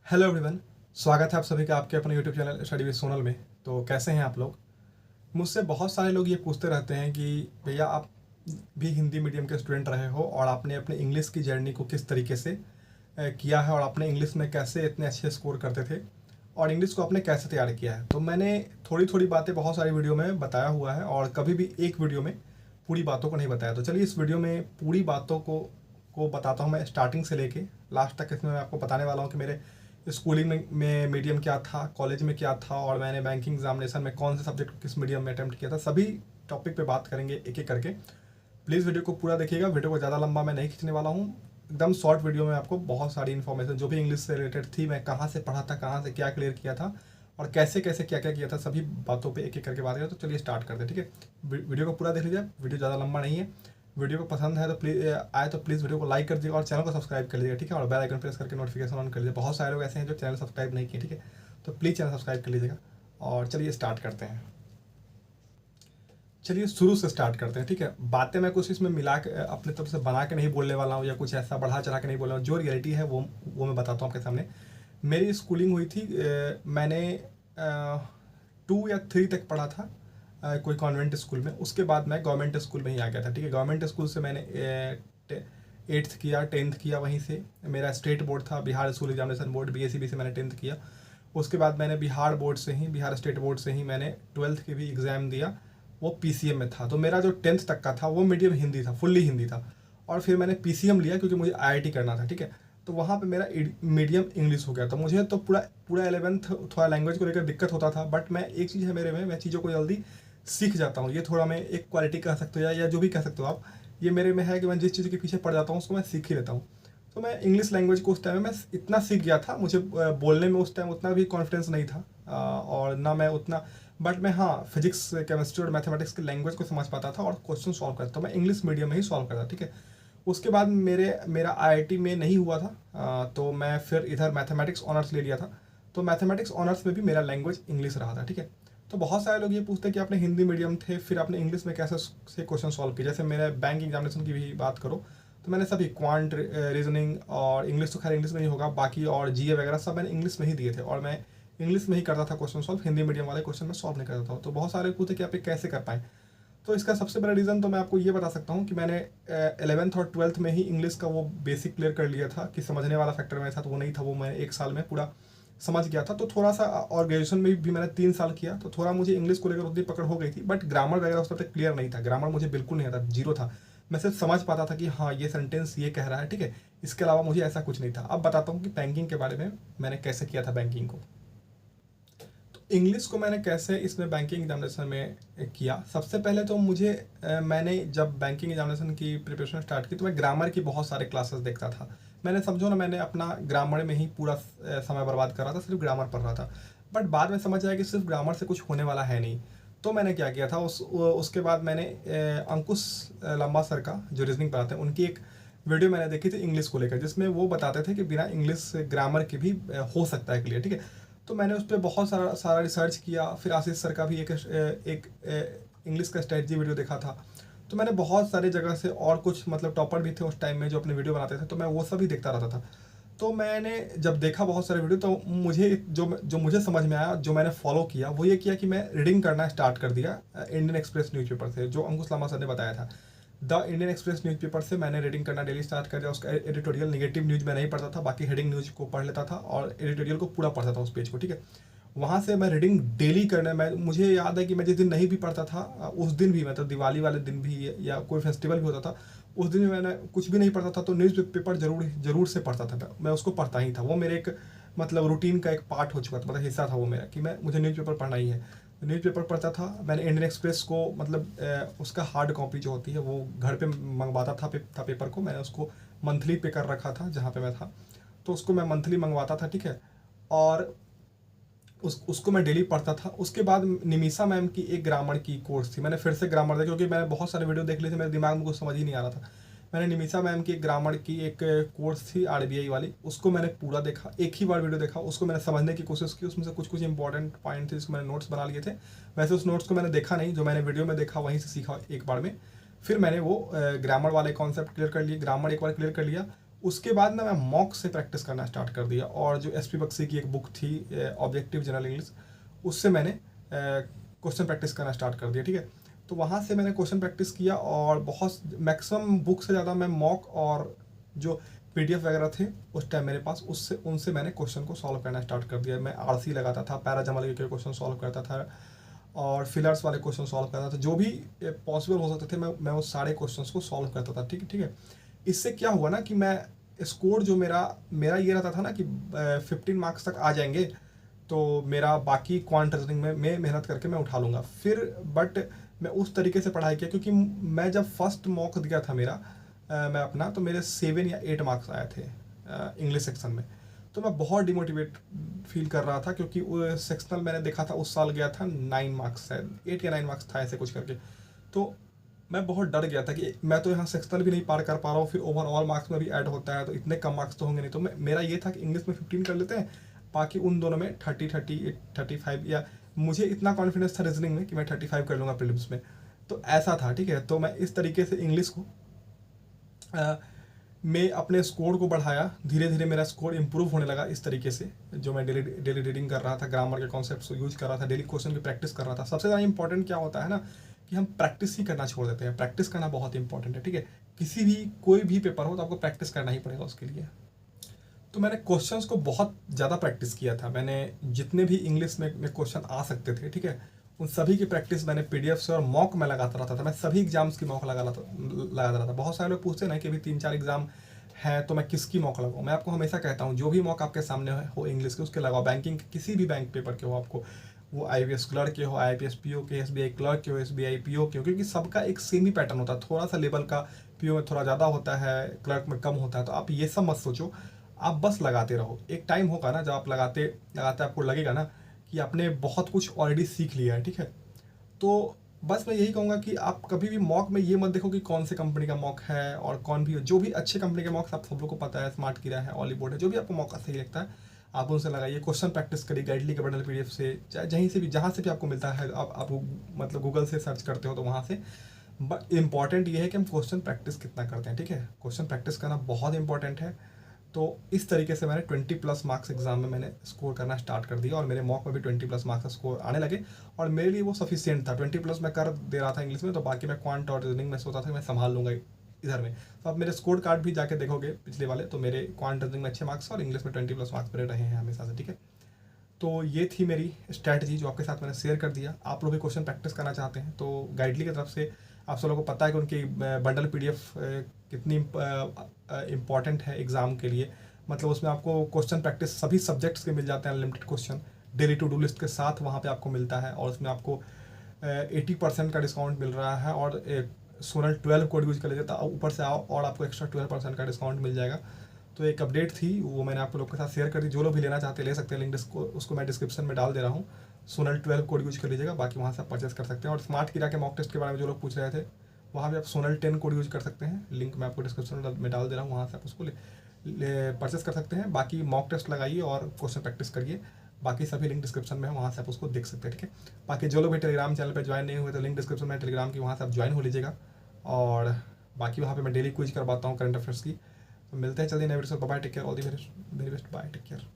Hello everyone. स्वागत है आप सभी का आपके अपने YouTube channel study with Sonal में। तो कैसे हैं आप लोग? मुझसे बहुत सारे लोग ये पूछते रहते हैं कि भैया आप भी हिंदी मीडियम के स्टूडेंट रहे हो और आपने अपने इंग्लिश की जर्नी को किस तरीके से किया है और आपने इंग्लिश में कैसे इतने अच्छे स्कोर करते थे और इंग्लिश को आपने कैसे तैयार किया है। तो मैंने थोड़ी थोड़ी बातें बहुत सारी वीडियो में बताया हुआ है और कभी भी एक वीडियो में पूरी बातों को नहीं बताया। तो चलिए इस वीडियो में पूरी बातों को बताता हूँ मैं स्टार्टिंग से लेके लास्ट तक। इसमें मैं आपको बताने वाला हूँ कि मेरे स्कूलिंग में मीडियम क्या था, कॉलेज में क्या था और मैंने बैंकिंग एग्जामिनेशन में कौन से सब्जेक्ट किस मीडियम में अटैम्प्ट किया था। सभी टॉपिक पे बात करेंगे एक एक करके। प्लीज़ वीडियो को पूरा देखिएगा। वीडियो को ज़्यादा लंबा मैं नहीं खींचने वाला हूँ। एकदम शॉर्ट वीडियो में आपको बहुत सारी इन्फॉर्मेशन जो भी इंग्लिश से रिलेटेड थी, मैं कहाँ से पढ़ा था, कहाँ से क्या क्लियर किया था और कैसे कैसे क्या क्या किया था, सभी बातों पे एक एक करके बात करें। तो चलिए स्टार्ट करते हैं, ठीक है। वीडियो को पूरा देख लीजिए। वीडियो ज़्यादा लंबा नहीं है। वीडियो को पसंद है तो प्लीज़ वीडियो को लाइक कर दीजिएगा और चैनल को सब्सक्राइब कर लीजिएगा, ठीक है। और बेल आइकन प्रेस करके नोटिफिकेशन ऑन कर लीजिए। बहुत सारे लोग ऐसे हैं जो चैनल सब्सक्राइब नहीं किए, ठीक है। तो प्लीज़ चैनल सब्सक्राइब कर लीजिएगा और चलिए स्टार्ट करते हैं। चलिए शुरू से स्टार्ट करते हैं, ठीक है। बातें मैं कुछ इसमें मिला के अपने तरफ से बना के नहीं बोलने वाला हूँ या कुछ ऐसा बढ़ा चढ़ा के नहीं बोल रहा हूँ। जो रियलिटी है वो मैं बताता हूँ आपके सामने। मेरी स्कूलिंग हुई थी, मैंने 2 या 3 तक पढ़ा था कोई कॉन्वेंट स्कूल में। उसके बाद मैं गवर्नमेंट स्कूल में ही आ गया था, ठीक है। गवर्नमेंट स्कूल से मैंने 8th किया, 10th किया वहीं से। मेरा स्टेट बोर्ड था, Bihar school examination board, BSEB से मैंने 10th किया। उसके बाद मैंने बिहार बोर्ड से ही, बिहार स्टेट बोर्ड से ही मैंने 12th की भी एग्ज़ाम दिया। वो PCM में था। तो मेरा जो 10th तक का था वो मीडियम हिंदी था, फुल्ली हिंदी था। और फिर मैंने PCM लिया क्योंकि मुझे IIT करना था, ठीक है। तो वहाँ पे मेरा मीडियम इंग्लिश हो गया। तो मुझे तो पूरा पूरा 11th थोड़ा लैंग्वेज को लेकर दिक्कत होता था, बट मैं एक चीज़ है मेरे में, मैं चीज़ों को जल्दी सीख जाता हूँ। ये थोड़ा मैं एक क्वालिटी कह सकते हो या जो भी कह सकते हो आप। ये मेरे में है कि मैं जिस चीज़ के पीछे पड़ जाता हूँ उसको मैं सीख ही लेता हूँ। तो मैं इंग्लिश लैंग्वेज को उस टाइम में मैं इतना सीख गया था। मुझे बोलने में उस टाइम उतना भी कॉन्फिडेंस नहीं था और ना मैं उतना, बट मैं हाँ फिजिक्स, केमिस्ट्री और मैथमेटिक्स की लैंग्वेज को समझ पाता था और क्वेश्चन सॉल्व करता था। मैं इंग्लिश मीडियम में ही सॉल्व करता, ठीक है। उसके बाद मेरा IIT में नहीं हुआ था, तो मैं फिर इधर मैथमेटिक्स ऑनर्स ले लिया था। तो मैथमेटिक्स ऑनर्स में भी मेरा लैंग्वेज इंग्लिश रहा था, ठीक है। तो बहुत सारे लोग ये पूछते हैं कि आपने हिंदी मीडियम थे फिर आपने इंग्लिश में कैसे से क्वेश्चन सॉल्व किए। जैसे मेरे बैंक एग्जामिनेशन की भी बात करो तो मैंने सभी क्वांट, रीजनिंग और इंग्लिश, तो खैर इंग्लिश में ही होगा, बाकी और GA वगैरह सब मैंने इंग्लिश में ही दिए थे और मैं इंग्लिश में ही करता था क्वेश्चन सॉल्व। हिंदी मीडियम वाले क्वेश्चन में सॉल्व नहीं करता था। तो बहुत सारे पूछते कि आप ये कैसे कर पाए। तो इसका सबसे बड़ा रीज़न तो मैं आपको ये बता सकता हूँ कि मैंने 11th और 12th में ही इंग्लिश का वो बेसिक क्लियर कर लिया था कि समझने वाला फैक्टर मेरे साथ वो नहीं था। वो मैं 1 साल में पूरा समझ गया था। तो थोड़ा सा, और ग्रेजुएशन में भी मैंने 3 साल किया तो थोड़ा मुझे इंग्लिश को लेकर उतनी पकड़ हो गई थी। बट ग्रामर वगैरह उस वक्त क्लियर नहीं था। ग्रामर मुझे बिल्कुल नहीं आता, जीरो था। मैं सिर्फ समझ पाता था कि हाँ ये सेंटेंस ये कह रहा है, ठीक है। इसके अलावा मुझे ऐसा कुछ नहीं था। अब बताता हूँ कि बैंकिंग के बारे में मैंने कैसे किया था बैंकिंग को। इंग्लिश को मैंने कैसे इसमें बैंकिंग एग्जामिनेशन में किया। सबसे पहले तो मैंने जब बैंकिंग एग्जामिनेशन की प्रिपरेशन स्टार्ट की तो मैं ग्रामर की बहुत सारे क्लासेस देखता था। मैंने समझो ना, मैंने अपना ग्रामर में ही पूरा समय बर्बाद कर रहा था, सिर्फ ग्रामर पढ़ रहा था। बट बाद में समझ आया कि सिर्फ ग्रामर से कुछ होने वाला है नहीं। तो मैंने क्या किया था, उसके बाद मैंने अंकुश लंबा सर का जो रीजनिंग पढ़ाते हैं उनकी एक वीडियो मैंने देखी थी इंग्लिश को लेकर, जिसमें वो बताते थे कि बिना इंग्लिश ग्रामर के भी हो सकता है क्लियर, ठीक है। तो मैंने उस पर बहुत सारा सारा रिसर्च किया। फिर आशीष सर का भी एक इंग्लिश का स्ट्रेटजी वीडियो देखा था। तो मैंने बहुत सारी जगह से, और कुछ मतलब टॉपर भी थे उस टाइम में जो अपने वीडियो बनाते थे, तो मैं वो सब ही देखता रहता था। तो मैंने जब देखा बहुत सारे वीडियो तो मुझे जो मुझे समझ में आया, जो मैंने फॉलो किया वो ये किया कि मैं रीडिंग करना स्टार्ट कर दिया इंडियन एक्सप्रेस न्यूज़पेपर से, जो अंकुश लामा सर ने बताया था। द इंडियन एक्सप्रेस न्यूज़पेपर से मैंने रीडिंग करना डेली स्टार्ट कर दिया। उसका एडिटोरियल, नेगेटिव न्यूज़ मैं नहीं पढ़ता था, बाकी हेडिंग न्यूज़ को पढ़ लेता था और एडिटोरियल को पूरा पढ़ता था उस पेज को, ठीक है। वहाँ से मैं रीडिंग डेली करने में, मुझे याद है कि मैं जिस दिन नहीं भी पढ़ता था उस दिन भी, मतलब दिवाली वाले दिन भी या कोई फेस्टिवल भी होता था उस दिन भी मैंने कुछ भी नहीं पढ़ता था तो न्यूज़ पेपर जरूर से पढ़ता था। मैं उसको पढ़ता ही था। वो मेरे एक मतलब रूटीन का एक पार्ट हो चुका था, मतलब हिस्सा था वो मेरा, कि मुझे न्यूज़पेपर पढ़ना ही है। न्यूज़पेपर पढ़ता था। मैंने इंडियन एक्सप्रेस को मतलब उसका हार्ड कॉपी जो होती है वो घर पे मंगवाता था पेपर को। मैंने उसको मंथली पे कर रखा था जहाँ पे मैं था, तो उसको मैं मंथली मंगवाता था, ठीक है। और उसको मैं डेली पढ़ता था। उसके बाद निमिषा मैम की एक ग्रामर की कोर्स थी, मैंने फिर से ग्रामर देखा क्योंकि मैंने बहुत सारे वीडियो देख लिए थे, मेरे दिमाग में कुछ समझ ही नहीं आ रहा था। मैंने निमिषा मैम की एक ग्रामर की एक कोर्स थी RBI वाली, उसको मैंने पूरा देखा। एक ही बार वीडियो देखा, उसको मैंने समझने की कोशिश की। उसमें से कुछ कुछ इंपॉर्टेंट पॉइंट थे जिसको मैंने नोट्स बना लिए थे। वैसे उस नोट्स को मैंने देखा नहीं, जो मैंने वीडियो में देखा वहीं से सीखा एक बार में। फिर मैंने वो ग्रामर वाले कॉन्सेप्ट क्लियर कर लिए, ग्रामर एक बार क्लियर कर लिया। उसके बाद ना मैं मॉक से प्रैक्टिस करना स्टार्ट कर दिया, और जो एस पी बख्शी की एक बुक थी ऑब्जेक्टिव जनरल इंग्लिश, उससे मैंने क्वेश्चन प्रैक्टिस करना स्टार्ट कर दिया, ठीक है। तो वहाँ से मैंने क्वेश्चन प्रैक्टिस किया, और बहुत मैक्सिमम बुक से ज़्यादा मैं मॉक और जो पीडीएफ वगैरह थे उस टाइम मेरे पास, उससे उनसे मैंने क्वेश्चन को सॉल्व करना स्टार्ट कर दिया। मैं आरसी लगाता था, पैराजमल के क्वेश्चन सॉल्व करता था, और फिलर्स वाले क्वेश्चन सॉल्व करता था, जो भी पॉसिबल हो सकते थे मैं वो सारे क्वेश्चन को सॉल्व करता था, ठीक है। इससे क्या हुआ ना कि मैं स्कोर जो मेरा मेरा ये रहता था ना कि 15 मार्क्स तक आ जाएंगे, तो मेरा बाकी क्वांट रीजनिंग में मेहनत करके मैं उठा लूँगा फिर। बट मैं उस तरीके से पढ़ाई किया, क्योंकि मैं जब फर्स्ट मॉक दिया था मेरा मैं अपना, तो मेरे 7 या 8 मार्क्स आए थे इंग्लिश सेक्शन में। तो मैं बहुत डिमोटिवेट फील कर रहा था, क्योंकि वो सेक्शनल मैंने देखा था उस साल गया था 9 मार्क्स, शायद 8 या 9 मार्क्स था ऐसे कुछ करके। तो मैं बहुत डर गया था कि मैं तो यहाँ सेक्शनल भी नहीं पार कर पा रहा हूँ, फिर ओवरऑल मार्क्स में भी ऐड होता है, तो इतने कम मार्क्स तो होंगे नहीं। तो मेरा ये था कि इंग्लिश में 15 कर लेते हैं, बाकी उन दोनों में 30, 38, 35, या मुझे इतना कॉन्फिडेंस था रीजनिंग में कि मैं 35 कर लूँगा प्रीलिम्स में। तो ऐसा था, ठीक है। तो मैं इस तरीके से इंग्लिश को मैं अपने स्कोर को बढ़ाया, धीरे धीरे मेरा स्कोर इंप्रूव होने लगा इस तरीके से। जो मैं डेली रीडिंग कर रहा था, ग्रामर के कॉन्सेप्ट्स को यूज कर रहा था, डेली क्वेश्चन की प्रैक्टिस कर रहा था। सबसे ज़्यादा इंपॉर्टेंट क्या होता है ना कि हम प्रैक्टिस ही करना छोड़ देते हैं। प्रैक्टिस करना बहुत इंपॉर्टेंट है, ठीक है। किसी भी कोई भी पेपर हो तो आपको प्रैक्टिस करना ही पड़ेगा उसके लिए। तो मैंने क्वेश्चंस को बहुत ज़्यादा प्रैक्टिस किया था। मैंने जितने भी इंग्लिश में क्वेश्चन आ सकते थे, ठीक है, उन सभी की प्रैक्टिस मैंने पीडीएफ से और मॉक में लगाता रहता था। मैं सभी एग्जाम्स की मॉक लगाता रहा था। बहुत सारे लोग पूछते हैं ना कि अभी 3-4 एग्जाम है तो मैं किसकी मॉक लगाऊँ। मैं आपको हमेशा कहता हूँ जो भी मॉक आपके सामने हो इंग्लिश के, उसके लगाओ। बैंकिंग किसी भी बैंक पेपर के हो, आपको वो आईपीएस क्लर्क के हो, आईपीएस पीओ के, एसबीआई क्लर्क के हो, एसबीआई पीओ के हो, क्योंकि सबका एक सेम ही पैटर्न होता है। थोड़ा सा लेवल का पीओ में थोड़ा ज़्यादा होता है, क्लर्क में कम होता है। तो आप ये सब मत सोचो, आप बस लगाते रहो। एक टाइम होगा ना जब आप लगाते लगाते आपको लगेगा ना कि आपने बहुत कुछ ऑलरेडी सीख लिया है, ठीक है। तो बस मैं यही कहूँगा कि आप कभी भी मॉक में ये मत देखो कि कौन से कंपनी का मॉक है और कौन भी, जो भी अच्छे कंपनी के मॉक्स आप सब लोग को पता है, स्मार्ट किरा है, ऑलीबोर्ड है, जो भी आपको मौका सही लगता है आप उनसे लगाइए। क्वेश्चन प्रैक्टिस करिए गाइडली के बंडल पीडीएफ से, चाहे जहीं से भी, जहाँ से भी आपको मिलता है। आप मतलब गूगल से सर्च करते हो तो वहाँ से। बट इंपॉर्टेंट ये है कि हम क्वेश्चन प्रैक्टिस कितना करते हैं, ठीक है। क्वेश्चन प्रैक्टिस करना बहुत इंपॉर्टेंट है। तो इस तरीके से मैंने 20+ मार्क्स एग्जाम में मैंने स्कोर करना स्टार्ट कर दिया, और मेरे मॉक में भी 20+ मार्क्स का स्कोर आने लगे, और मेरे लिए वो सफिशियंट था। 20+ मैं कर दे रहा था इंग्लिश में, तो बाकी मैं क्वांट और रीजनिंग में सोचा था मैं संभाल लूँगा इधर में। तो आप मेरे स्कोर कार्ड भी जाके देखोगे पिछले वाले, तो मेरे क्वांट रीजनिंग में अच्छे मार्क्स और इंग्लिश में 20+ मार्क्स मेरे रहे हैं हमेशा से, ठीक है। तो ये थी मेरी स्ट्रैटेजी जो आपके साथ मैंने शेयर कर दिया। आप लोग भी क्वेश्चन प्रैक्टिस करना चाहते हैं तो गाइडली की तरफ से आप सब लोगों को पता है कि उनकी बंडल पीडीएफ कितनी इम्पॉर्टेंट है एग्ज़ाम के लिए। मतलब उसमें आपको क्वेश्चन प्रैक्टिस सभी सब्जेक्ट्स के मिल जाते हैं, unlimited question daily to do list के साथ वहाँ पे आपको मिलता है, और उसमें आपको 80% का डिस्काउंट मिल रहा है, और सोनल 12 कोड यूज कर लीजिए तो ऊपर से आओ और आपको एक्स्ट्रा 12% का डिस्काउंट मिल जाएगा। तो एक अपडेट थी वो मैंने आप लोग के साथ शेयर कर दी। जो लोग भी लेना चाहते हैं ले सकते हैं, लिंक उसको मैं डिस्क्रिप्शन में डाल दे रहा हूँ। सोनल 12 कोड यूज कर लीजिएगा, बाकी वहाँ से आप परचेस कर सकते हैं। और स्मार्ट किरा के मॉक टेस्ट के बारे में जो लोग पूछ रहे थे, वहाँ भी आप सोनल 10 कोड यूज कर सकते हैं। लिंक मैं आपको डिस्क्रिप्शन में डाल दे रहा हूँ, वहाँ से आप उसको परचेस कर सकते हैं। बाकी मॉक टेस्ट लगाइए और क्वेश्चन प्रैक्टिस करिए। बाकी सभी लिंक डिस्क्रिप्शन में है, वहाँ से आप उसको देख सकते हैं, ठीक है। बाकी जो लोग भी टेलीग्राम चैनल पर ज्वाइन नहीं हुए तो लिंक डिस्क्रिप्शन में टेलीग्राम की, वहाँ से आप ज्वाइन हो लीजिएगा। और बाकी वहाँ पे मैं डेली क्विज करवाता हूँ करंट अफेयर्स की। तो मिलते हैं जल्दी नए वीडियो से। Bye, take care, all the very best, bye, take care.